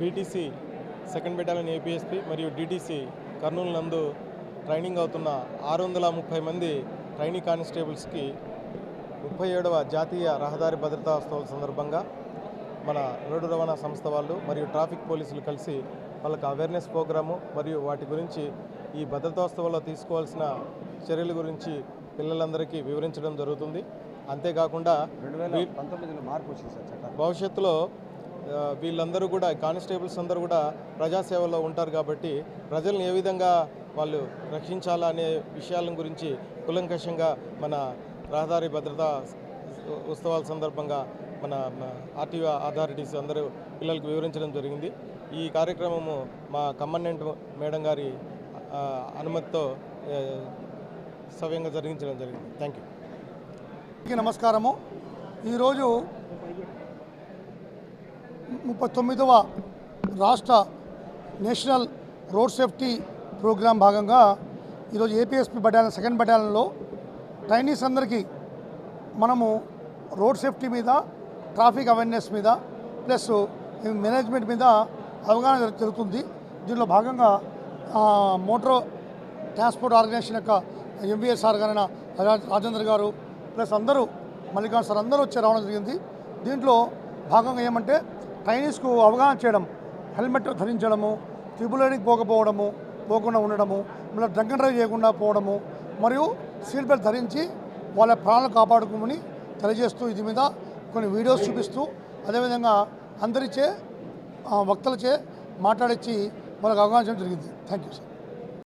BTC second battalion APSP మరియు DTC Kurnool నందు training అవుతున్న 630 మంది ట్రైనీ కానిస్టేబుల్స్కి 37వ జాతీయ రహదారి భద్రతా ఉత్సవాల సందర్భంగా మన రోడ్డు రవాణా సంస్థ వాళ్ళు మరియు ట్రాఫిక్ పోలీసులు కలిసి వాళ్ళకి అవేర్నెస్ ప్రోగ్రాము మరియు వాటి గురించి ఈ భద్రతాోత్సవాల్లో తీసుకోవాల్సిన చర్యల గురించి పిల్లలందరికీ వివరించడం జరుగుతుంది. అంతేకాకుండా భవిష్యత్తులో వీళ్ళందరూ కూడా కానిస్టేబుల్స్ అందరూ కూడా ప్రజాసేవలో ఉంటారు కాబట్టి ప్రజలను ఏ విధంగా వాళ్ళు రక్షించాలా అనే విషయాల గురించి కులంకషంగా మన రహదారి భద్రతా ఉత్సవాల సందర్భంగా మన ఆర్టీఓ అథారిటీస్ అందరూ పిల్లలకు వివరించడం జరిగింది. ఈ కార్యక్రమము మా కమాండెంట్ మేడం గారి అనుమతితో సవ్యంగా జరిగించడం జరిగింది. Thank you. నమస్కారము. ఈరోజు 39వ రాష్ట్ర నేషనల్ రోడ్ సేఫ్టీ ప్రోగ్రాం భాగంగా ఈరోజు ఏపీఎస్పీ బటాలియన్ సెకండ్ బటాలియన్లో ట్రైనీస్ అందరికీ మనము రోడ్ సేఫ్టీ మీద, ట్రాఫిక్ అవేర్నెస్ మీద, ప్లస్ మేనేజ్మెంట్ మీద అవగాహన జరుగుతుంది. దీనిలో భాగంగా మోటార్ ట్రాన్స్పోర్ట్ ఆర్గనైజేషన్ యొక్క ఎంవీఎస్ఆర్ గారైన రాజేంద్ర గారు ప్లస్ అందరూ మల్లికార్జున సార్ అందరూ వచ్చి రావడం జరిగింది. దీంట్లో భాగంగా ఏమంటే ట్రైనీస్కు అవగాహన చేయడం, హెల్మెట్ ధరించడము, ట్రిపుల్ రైడింగ్ పోకుండా ఉండడము, మళ్ళీ డ్రంక్ అండ్ డ్రైవ్ చేయకుండా పోవడము, మరియు సీట్ బెల్ట్ ధరించి వాళ్ళ ప్రాణాలు కాపాడుకోమని తెలియజేస్తూ ఇది మీద కొన్ని వీడియోస్ చూపిస్తూ అదేవిధంగా అందరిచే వక్తలచే మాట్లాడించి వాళ్ళకి అవగాహన చేయడం జరిగింది. Thank you sir.